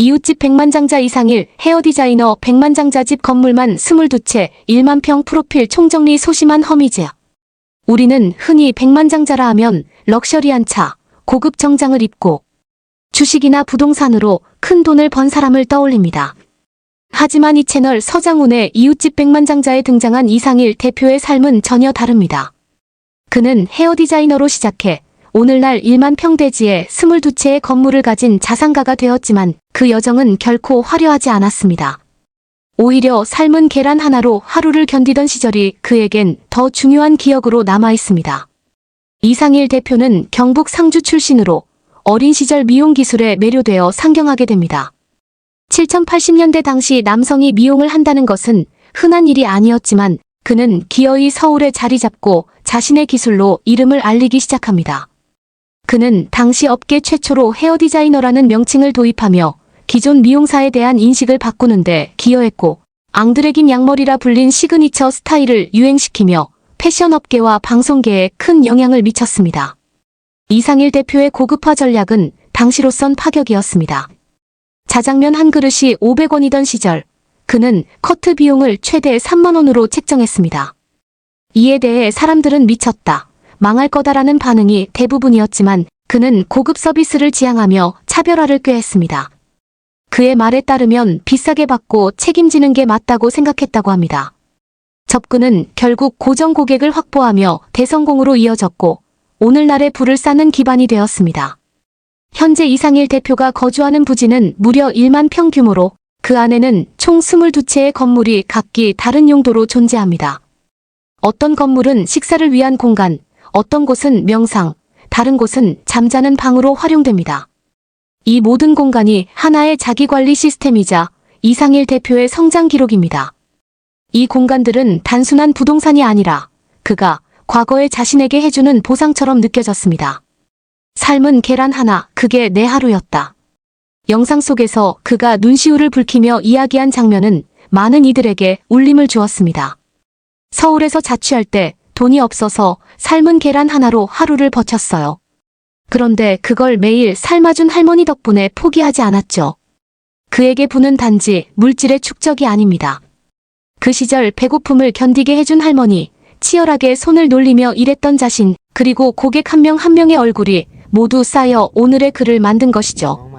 이웃집 백만장자 이상일 헤어디자이너 백만장자 집 건물만 22채 1만 평 프로필 총정리 소심한 허미즈. 우리는 흔히 백만장자라 하면 럭셔리한 차, 고급 정장을 입고 주식이나 부동산으로 큰 돈을 번 사람을 떠올립니다. 하지만 이 채널 서장훈의 이웃집 백만장자에 등장한 이상일 대표의 삶은 전혀 다릅니다. 그는 헤어디자이너로 시작해 오늘날 1만 평대지에 22채의 건물을 가진 자산가가 되었지만 그 여정은 결코 화려하지 않았습니다. 오히려 삶은 계란 하나로 하루를 견디던 시절이 그에겐 더 중요한 기억으로 남아 있습니다. 이상일 대표는 경북 상주 출신으로 어린 시절 미용 기술에 매료되어 상경하게 됩니다. 7080년대 당시 남성이 미용을 한다는 것은 흔한 일이 아니었지만 그는 기어이 서울에 자리 잡고 자신의 기술로 이름을 알리기 시작합니다. 그는 당시 업계 최초로 헤어디자이너라는 명칭을 도입하며 기존 미용사에 대한 인식을 바꾸는데 기여했고 앙드레긴 양머리라 불린 시그니처 스타일을 유행시키며 패션업계와 방송계에 큰 영향을 미쳤습니다. 이상일 대표의 고급화 전략은 당시로선 파격이었습니다. 자장면 한 그릇이 500원이던 시절 그는 커트 비용을 최대 3만 원으로 책정했습니다. 이에 대해 사람들은 미쳤다, 망할 거다라는 반응이 대부분이었지만 그는 고급 서비스를 지향하며 차별화를 꾀했습니다. 그의 말에 따르면 비싸게 받고 책임지는 게 맞다고 생각했다고 합니다. 접근은 결국 고정 고객을 확보하며 대성공으로 이어졌고 오늘날의 부를 쌓는 기반이 되었습니다. 현재 이상일 대표가 거주하는 부지는 무려 1만 평 규모로 그 안에는 총 22채의 건물이 각기 다른 용도로 존재합니다. 어떤 건물은 식사를 위한 공간, 어떤 곳은 명상, 다른 곳은 잠자는 방으로 활용됩니다. 이 모든 공간이 하나의 자기관리 시스템이자 이상일 대표의 성장 기록입니다. 이 공간들은 단순한 부동산이 아니라 그가 과거에 자신에게 해주는 보상처럼 느껴졌습니다. 삶은 계란 하나, 그게 내 하루였다. 영상 속에서 그가 눈시울을 붉히며 이야기한 장면은 많은 이들에게 울림을 주었습니다. 서울에서 자취할 때 돈이 없어서 삶은 계란 하나로 하루를 버텼어요. 그런데 그걸 매일 삶아준 할머니 덕분에 포기하지 않았죠. 그에게 부는 단지 물질의 축적이 아닙니다. 그 시절 배고픔을 견디게 해준 할머니, 치열하게 손을 놀리며 일했던 자신, 그리고 고객 한 명 한 명의 얼굴이 모두 쌓여 오늘의 그를 만든 것이죠.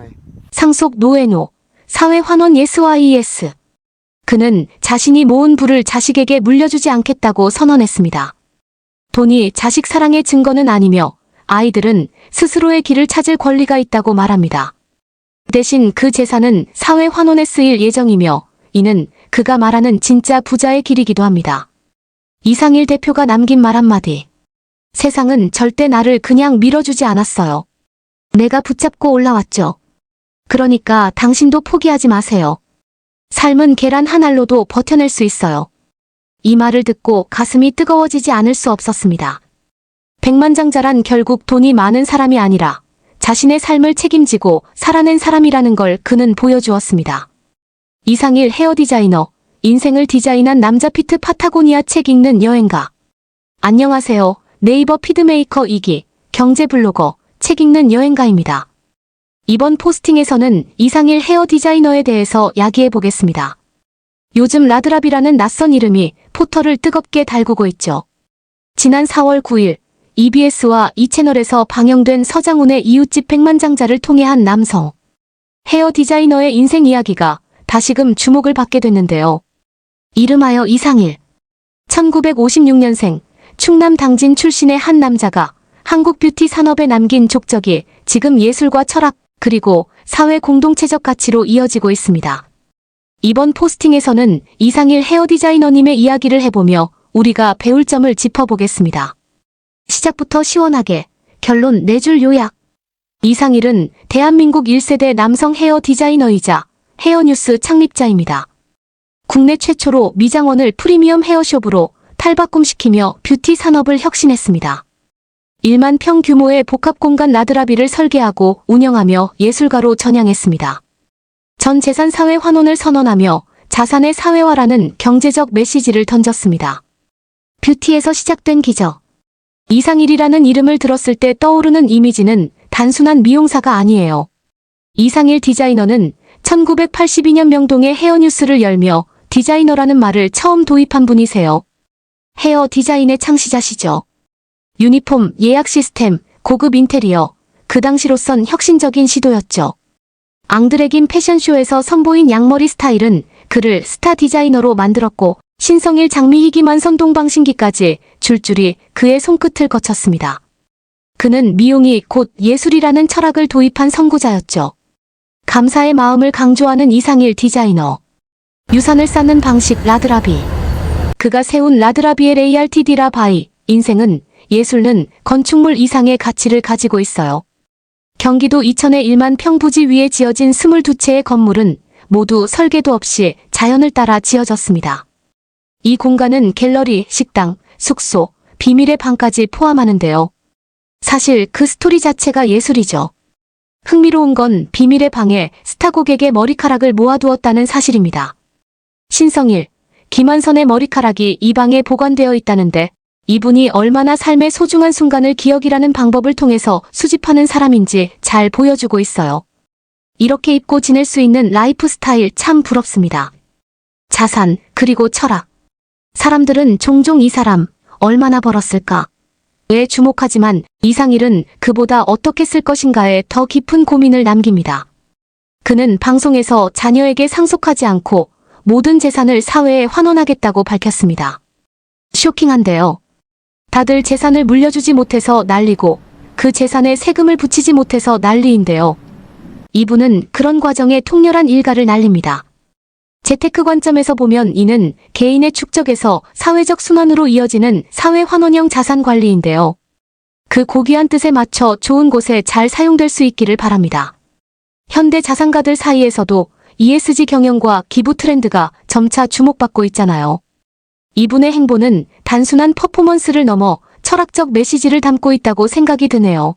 상속 노예노, 사회 환원 예스와이에스. 그는 자신이 모은 부를 자식에게 물려주지 않겠다고 선언했습니다. 돈이 자식 사랑의 증거는 아니며 아이들은 스스로의 길을 찾을 권리가 있다고 말합니다. 대신 그 재산은 사회 환원에 쓰일 예정이며 이는 그가 말하는 진짜 부자의 길이기도 합니다. 이상일 대표가 남긴 말 한마디. 세상은 절대 나를 그냥 밀어주지 않았어요. 내가 붙잡고 올라왔죠. 그러니까 당신도 포기하지 마세요. 삶은 계란 한 알로도 버텨낼 수 있어요. 이 말을 듣고 가슴이 뜨거워지지 않을 수 없었습니다. 백만장자란 결국 돈이 많은 사람이 아니라 자신의 삶을 책임지고 살아낸 사람이라는 걸 그는 보여주었습니다. 이상일 헤어디자이너, 인생을 디자인한 남자 피트 파타고니아 책 읽는 여행가. 안녕하세요. 네이버 피드메이커 2기, 경제블로거, 책 읽는 여행가입니다. 이번 포스팅에서는 이상일 헤어 디자이너에 대해서 이야기해 보겠습니다. 요즘 라드랍이라는 낯선 이름이 포털을 뜨겁게 달구고 있죠. 지난 4월 9일 EBS와 이채널에서 방영된 서장훈의 이웃집 백만장자를 통해 한 남성 헤어 디자이너의 인생 이야기가 다시금 주목을 받게 됐는데요. 이름하여 이상일. 1956년생 충남 당진 출신의 한 남자가 한국 뷰티 산업에 남긴 족적이 지금 예술과 철학 그리고 사회 공동체적 가치로 이어지고 있습니다. 이번 포스팅에서는 이상일 헤어 디자이너님의 이야기를 해보며 우리가 배울 점을 짚어보겠습니다. 시작부터 시원하게, 결론 4줄 요약. 이상일은 대한민국 1세대 남성 헤어 디자이너이자 헤어뉴스 창립자입니다. 국내 최초로 미장원을 프리미엄 헤어숍으로 탈바꿈시키며 뷰티 산업을 혁신했습니다. 1만 평 규모의 복합공간 라드라비를 설계하고 운영하며 예술가로 전향했습니다. 전 재산 사회 환원을 선언하며 자산의 사회화라는 경제적 메시지를 던졌습니다. 뷰티에서 시작된 기적. 이상일이라는 이름을 들었을 때 떠오르는 이미지는 단순한 미용사가 아니에요. 이상일 디자이너는 1982년 명동에 헤어뉴스를 열며 디자이너라는 말을 처음 도입한 분이세요. 헤어 디자인의 창시자시죠. 유니폼, 예약 시스템, 고급 인테리어, 그 당시로선 혁신적인 시도였죠. 앙드레김 패션쇼에서 선보인 양머리 스타일은 그를 스타 디자이너로 만들었고 신성일 장미희기만 선동방신기까지 줄줄이 그의 손끝을 거쳤습니다. 그는 미용이 곧 예술이라는 철학을 도입한 선구자였죠. 감사의 마음을 강조하는 이상일 디자이너. 유산을 쌓는 방식 라드라비. 그가 세운 라드라비의 레이알티디라 바이, 인생은, 예술은 건축물 이상의 가치를 가지고 있어요. 경기도 이천의 1만 평 부지 위에 지어진 22채의 건물은 모두 설계도 없이 자연을 따라 지어졌습니다. 이 공간은 갤러리, 식당, 숙소, 비밀의 방까지 포함하는데요. 사실 그 스토리 자체가 예술이죠. 흥미로운 건 비밀의 방에 스타 고객의 머리카락을 모아두었다는 사실입니다. 신성일, 김한선의 머리카락이 이 방에 보관되어 있다는데 이분이 얼마나 삶의 소중한 순간을 기억이라는 방법을 통해서 수집하는 사람인지 잘 보여주고 있어요. 이렇게 입고 지낼 수 있는 라이프 스타일 참 부럽습니다. 자산, 그리고 철학. 사람들은 종종 이 사람 얼마나 벌었을까? 에 주목하지만 이상일은 그보다 어떻게 쓸 것인가에 더 깊은 고민을 남깁니다. 그는 방송에서 자녀에게 상속하지 않고 모든 재산을 사회에 환원하겠다고 밝혔습니다. 쇼킹한데요. 다들 재산을 물려주지 못해서 난리고 그 재산에 세금을 붙이지 못해서 난리인데요. 이분은 그런 과정에 통렬한 일가를 날립니다. 재테크 관점에서 보면 이는 개인의 축적에서 사회적 순환으로 이어지는 사회환원형 자산관리인데요. 그 고귀한 뜻에 맞춰 좋은 곳에 잘 사용될 수 있기를 바랍니다. 현대 자산가들 사이에서도 ESG 경영과 기부 트렌드가 점차 주목받고 있잖아요. 이분의 행보는 단순한 퍼포먼스를 넘어 철학적 메시지를 담고 있다고 생각이 드네요.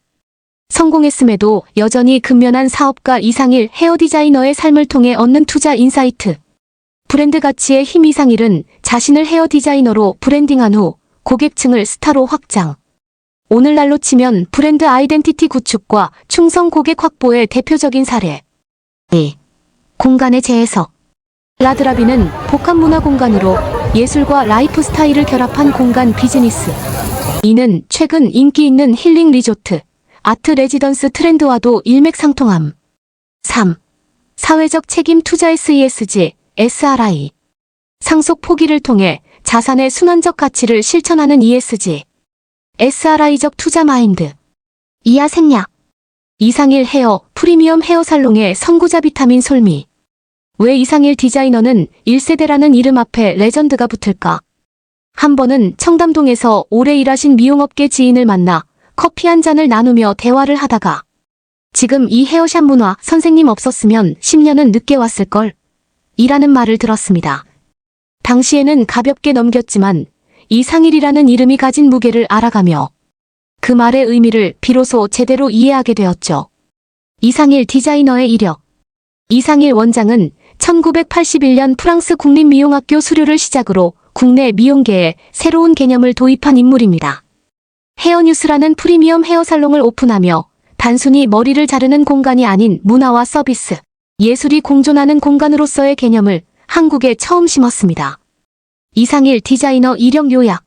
성공했음에도 여전히 근면한 사업가 이상일 헤어 디자이너의 삶을 통해 얻는 투자 인사이트. 브랜드 가치의 힘. 이상일은 자신을 헤어 디자이너로 브랜딩한 후 고객층을 스타로 확장. 오늘날로 치면 브랜드 아이덴티티 구축과 충성 고객 확보의 대표적인 사례. 2. 공간의 재해석. 라드라비는 복합 문화 공간으로 예술과 라이프 스타일을 결합한 공간 비즈니스. 이는 최근 인기 있는 힐링 리조트, 아트 레지던스 트렌드와도 일맥상통함. 3. 사회적 책임 투자 SESG, SRI. 상속 포기를 통해 자산의 순환적 가치를 실천하는 ESG. SRI적 투자 마인드. 이하 생략. 이상일 헤어, 프리미엄 헤어 살롱의 선구자 비타민 솔미. 왜 이상일 디자이너는 1세대라는 이름 앞에 레전드가 붙을까? 한 번은 청담동에서 오래 일하신 미용업계 지인을 만나 커피 한 잔을 나누며 대화를 하다가 지금 이 헤어샵 문화 선생님 없었으면 10년은 늦게 왔을걸? 이라는 말을 들었습니다. 당시에는 가볍게 넘겼지만 이상일이라는 이름이 가진 무게를 알아가며 그 말의 의미를 비로소 제대로 이해하게 되었죠. 이상일 디자이너의 이력. 이상일 원장은 1981년 프랑스 국립미용학교 수료를 시작으로 국내 미용계에 새로운 개념을 도입한 인물입니다. 헤어뉴스라는 프리미엄 헤어살롱을 오픈하며 단순히 머리를 자르는 공간이 아닌 문화와 서비스, 예술이 공존하는 공간으로서의 개념을 한국에 처음 심었습니다. 이상일 디자이너 이력 요약.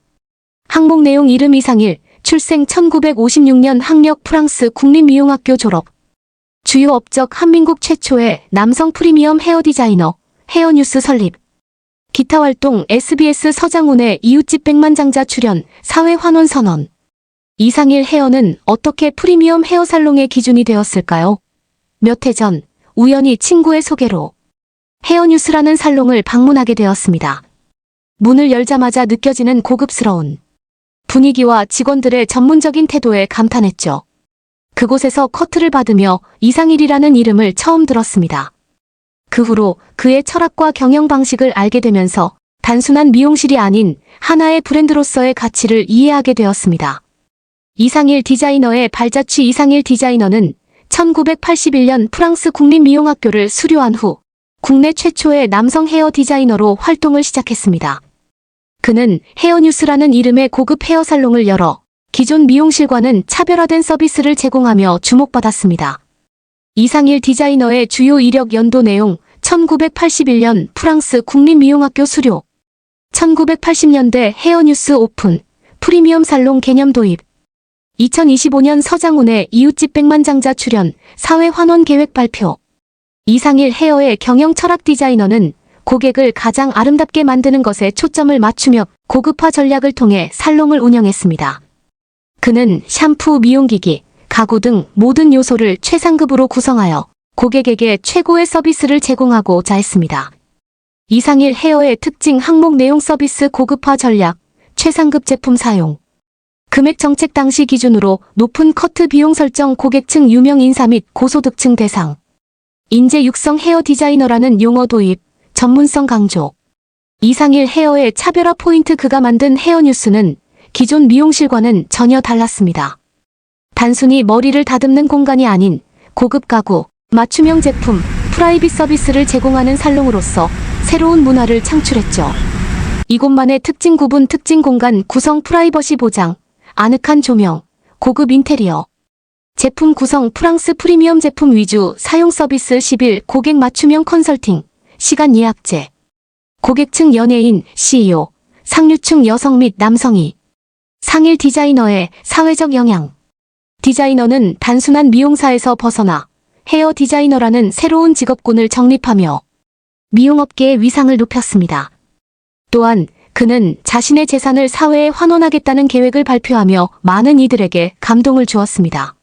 항목 내용 이름 이상일, 출생 1956년 학력 프랑스 국립미용학교 졸업. 주요 업적 한민국 최초의 남성 프리미엄 헤어 디자이너, 헤어뉴스 설립. 기타 활동 SBS 서장훈의 이웃집 백만장자 출연, 사회환원 선언. 이상일 헤어는 어떻게 프리미엄 헤어 살롱의 기준이 되었을까요? 몇 해 전 우연히 친구의 소개로 헤어뉴스라는 살롱을 방문하게 되었습니다. 문을 열자마자 느껴지는 고급스러운 분위기와 직원들의 전문적인 태도에 감탄했죠. 그곳에서 커트를 받으며 이상일이라는 이름을 처음 들었습니다. 그 후로 그의 철학과 경영 방식을 알게 되면서 단순한 미용실이 아닌 하나의 브랜드로서의 가치를 이해하게 되었습니다. 이상일 디자이너의 발자취. 이상일 디자이너는 1981년 프랑스 국립미용학교를 수료한 후 국내 최초의 남성 헤어 디자이너로 활동을 시작했습니다. 그는 헤어뉴스라는 이름의 고급 헤어 살롱을 열어 기존 미용실과는 차별화된 서비스를 제공하며 주목받았습니다. 이상일 디자이너의 주요 이력 연도 내용 1981년 프랑스 국립미용학교 수료 1980년대 헤어뉴스 오픈 프리미엄 살롱 개념 도입 2025년 서장훈의 이웃집 백만장자 출연 사회 환원 계획 발표 이상일 헤어의 경영 철학 디자이너는 고객을 가장 아름답게 만드는 것에 초점을 맞추며 고급화 전략을 통해 살롱을 운영했습니다. 그는 샴푸, 미용기기, 가구 등 모든 요소를 최상급으로 구성하여 고객에게 최고의 서비스를 제공하고자 했습니다. 이상일 헤어의 특징 항목 내용 서비스 고급화 전략, 최상급 제품 사용. 금액 정책 당시 기준으로 높은 커트 비용 설정 고객층 유명 인사 및 고소득층 대상. 인재 육성 헤어 디자이너라는 용어 도입, 전문성 강조. 이상일 헤어의 차별화 포인트 그가 만든 헤어뉴스는 기존 미용실과는 전혀 달랐습니다. 단순히 머리를 다듬는 공간이 아닌 고급 가구, 맞춤형 제품, 프라이빗 서비스를 제공하는 살롱으로서 새로운 문화를 창출했죠. 이곳만의 특징 구분 특징 공간 구성 프라이버시 보장, 아늑한 조명, 고급 인테리어. 제품 구성 프랑스 프리미엄 제품 위주 사용 서비스 10일 고객 맞춤형 컨설팅, 시간 예약제. 고객층 연예인, CEO, 상류층 여성 및 남성이. 상일 디자이너의 사회적 영향. 디자이너는 단순한 미용사에서 벗어나 헤어 디자이너라는 새로운 직업군을 정립하며 미용업계의 위상을 높였습니다. 또한 그는 자신의 재산을 사회에 환원하겠다는 계획을 발표하며 많은 이들에게 감동을 주었습니다.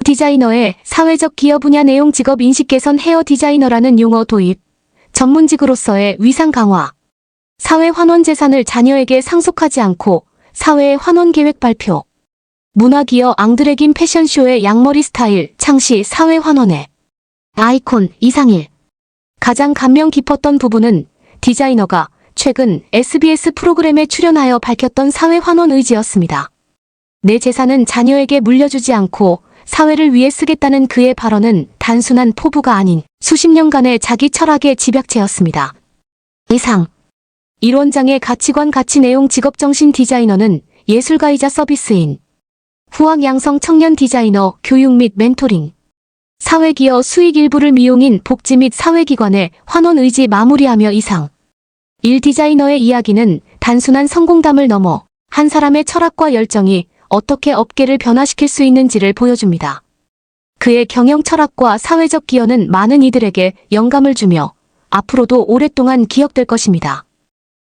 디자이너의 사회적 기여 분야 내용 직업 인식 개선 헤어 디자이너라는 용어 도입, 전문직으로서의 위상 강화, 사회 환원 재산을 자녀에게 상속하지 않고 사회의 환원 계획 발표, 문화기여 앙드레김 패션쇼의 양머리 스타일 창시 사회 환원에 아이콘 이상일. 가장 감명 깊었던 부분은 디자이너가 최근 SBS 프로그램에 출연하여 밝혔던 사회 환원 의지였습니다. 내 재산은 자녀에게 물려주지 않고 사회를 위해 쓰겠다는 그의 발언은 단순한 포부가 아닌 수십 년간의 자기 철학의 집약체였습니다. 이상. 일원장의 가치관 가치 내용 직업정신 디자이너는 예술가이자 서비스인. 후학 양성 청년 디자이너 교육 및 멘토링. 사회기여 수익 일부를 미용인 복지 및 사회기관의 환원 의지 마무리하며 이상. 일 디자이너의 이야기는 단순한 성공담을 넘어 한 사람의 철학과 열정이 어떻게 업계를 변화시킬 수 있는지를 보여줍니다. 그의 경영 철학과 사회적 기여는 많은 이들에게 영감을 주며 앞으로도 오랫동안 기억될 것입니다.